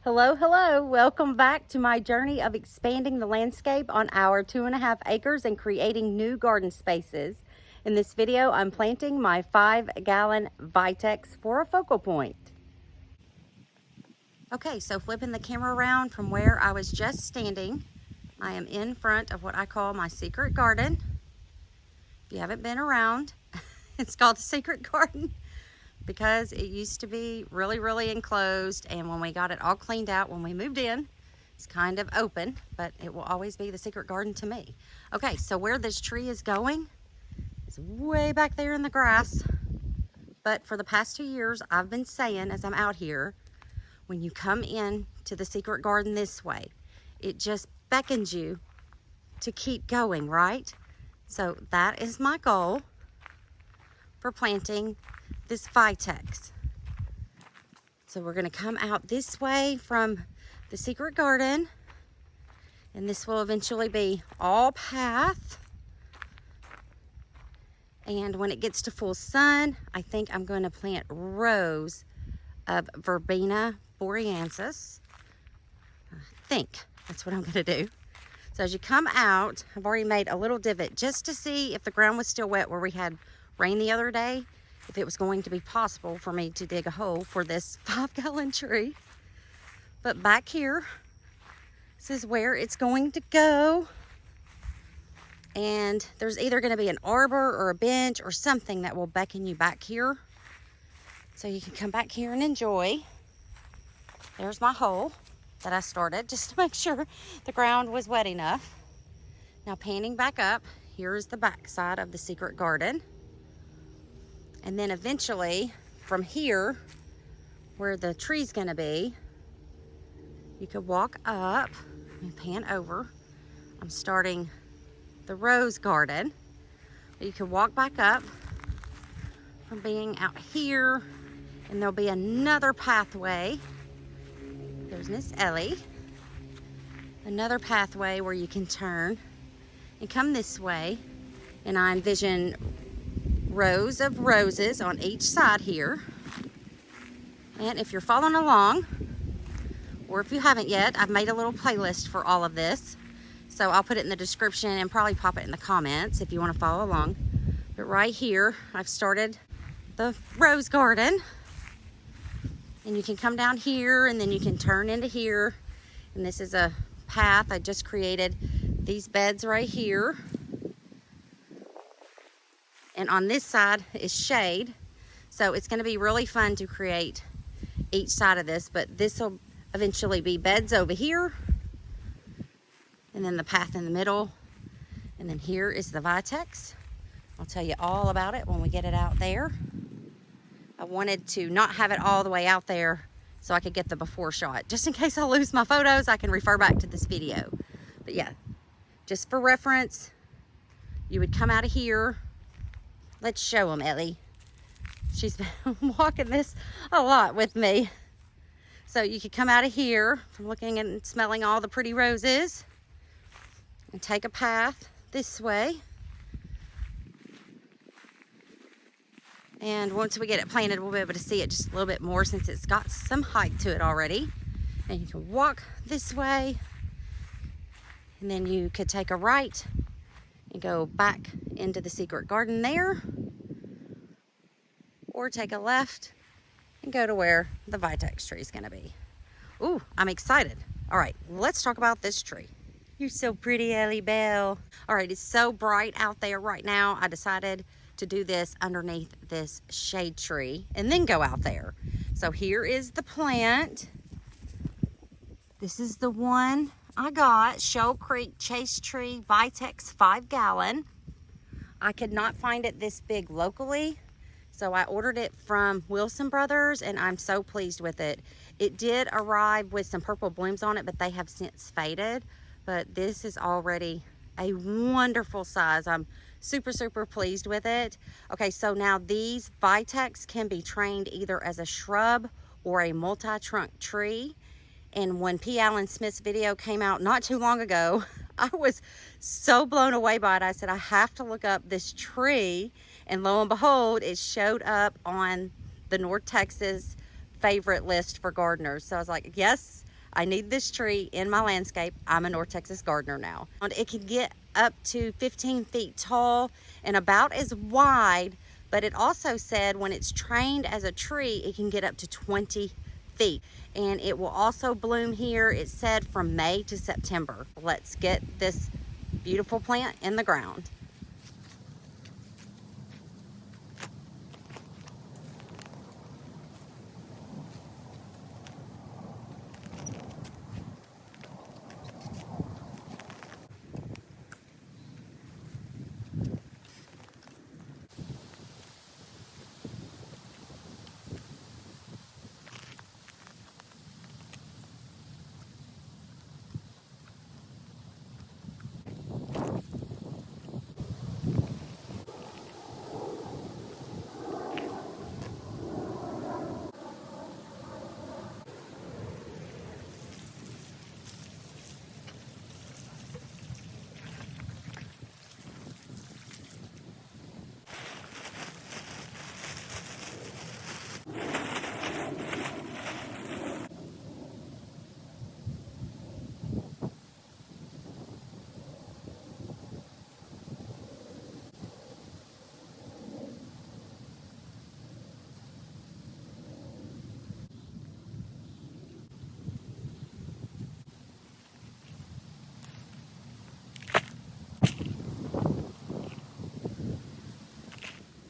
Hello, hello. Welcome back to my journey of expanding the landscape on our 2.5 acres and creating new garden spaces. In this video, I'm planting my 5-gallon Vitex for a focal point. Okay, so flipping the camera around from where I was just standing, I am in front of what I call my secret garden. If you haven't been around, it's called the secret garden because it used to be really enclosed, and when we got it all cleaned out when we moved in, it's kind of open, but it will always be the secret garden to me. Okay, so where this tree is going is way back there in the grass, but for the past 2 years I've been saying as I'm out here, when you come in to the secret garden this way, it just beckons you to keep going, right? So that is my goal for planting this Vitex. So we're going to come out this way from the secret garden, and this will eventually be all path. And when it gets to full sun, I think I'm going to plant rows of Verbena boreansis. I think that's what I'm going to do. So as you come out, I've already made a little divot just to see if the ground was still wet where we had rain the other day, if it was going to be possible for me to dig a hole for this 5-gallon tree. But back here, this is where it's going to go. And there's either going to be an arbor or a bench or something that will beckon you back here. So you can come back here and enjoy. There's my hole that I started just to make sure the ground was wet enough. Now panning back up, here's the back side of the secret garden. And then eventually from here, where the tree's gonna be, you could walk up and pan over. I'm starting the rose garden. But you can walk back up from being out here, and there'll be another pathway. There's Miss Ellie. Another pathway where you can turn and come this way. And I envision rows of roses on each side here. And if you're following along, or if you haven't yet, I've made a little playlist for all of this. So I'll put it in the description and probably pop it in the comments if you want to follow along. But right here, I've started the rose garden. And you can come down here and then you can turn into here. And this is a path I just created. These beds right here. And on this side is shade. So it's going to be really fun to create each side of this, but this will eventually be beds over here. And then the path in the middle. And then here is the Vitex. I'll tell you all about it when we get it out there. I wanted to not have it all the way out there so I could get the before shot. Just in case I lose my photos, I can refer back to this video. But yeah, just for reference, you would come out of here. Let's show them, Ellie. She's been walking this a lot with me. So you could come out of here from looking and smelling all the pretty roses and take a path this way. And once we get it planted, we'll be able to see it just a little bit more since it's got some height to it already. And you can walk this way. And then you could take a right and go back into the secret garden there, or take a left and go to where the Vitex tree is going to be. Ooh, I'm excited. All right, let's talk about this tree. You're so pretty, Ellie Bell. All right, it's so bright out there right now. I decided to do this underneath this shade tree and then go out there. So here is the plant. This is the one I got, Shoal Creek Chaste Tree Vitex 5-gallon. I could not find it this big locally, so I ordered it from Wilson Brothers, and I'm so pleased with it. It did arrive with some purple blooms on it, but they have since faded. But this is already a wonderful size. I'm super pleased with it. Okay, so now these Vitex can be trained either as a shrub or a multi-trunk tree. And when P. Allen Smith's video came out not too long ago, I was so blown away by it. I said, I have to look up this tree. And lo and behold, it showed up on the North Texas favorite list for gardeners. So I was like, yes, I need this tree in my landscape. I'm a North Texas gardener now. And it can get up to 15 feet tall and about as wide, but it also said when it's trained as a tree, it can get up to 20 feet. And it will also bloom here, it said, from May to September. Let's get this beautiful plant in the ground.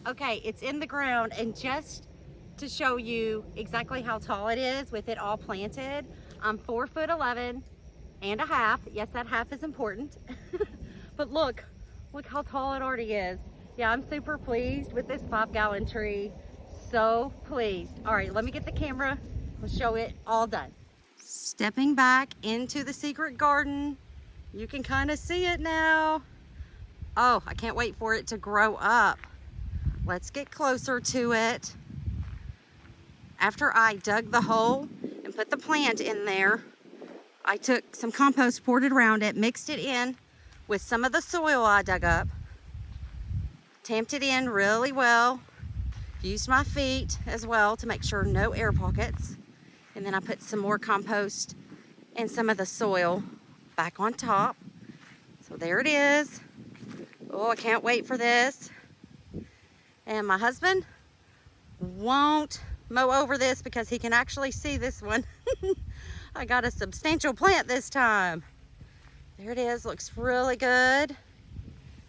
Okay, it's in the ground, and just to show you exactly how tall it is with it all planted, I'm 4'11" and a half. Yes, that half is important. But look how tall it already is. Yeah, I'm super pleased with this 5-gallon tree. So pleased. All right, let me get the camera. We'll show it all done. Stepping back into the secret garden. You can kind of see it now. Oh, I can't wait for it to grow up. Let's get closer to it. After I dug the hole and put the plant in there, I took some compost, poured it around it, mixed it in with some of the soil I dug up, tamped it in really well, used my feet as well to make sure no air pockets, and then I put some more compost and some of the soil back on top. So there it is. Oh, I can't wait for this. And my husband won't mow over this because he can actually see this one. I got a substantial plant this time. There it is, looks really good.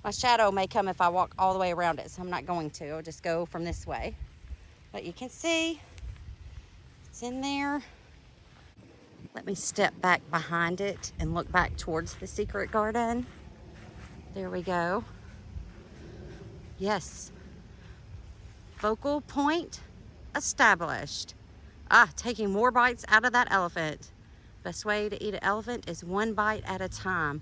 My shadow may come if I walk all the way around it, so I'm not going to. I'll just go from this way. But you can see it's in there. Let me step back behind it and look back towards the secret garden. There we go. Yes. Focal point established. Taking more bites out of that elephant. Best way to eat an elephant is one bite at a time.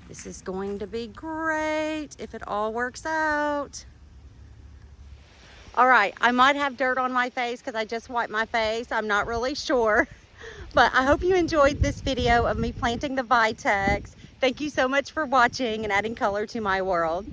This is going to be great if it all works out. All right, I might have dirt on my face because I just wiped my face. I'm not really sure. But I hope you enjoyed this video of me planting the Vitex. Thank you so much for watching and adding color to my world.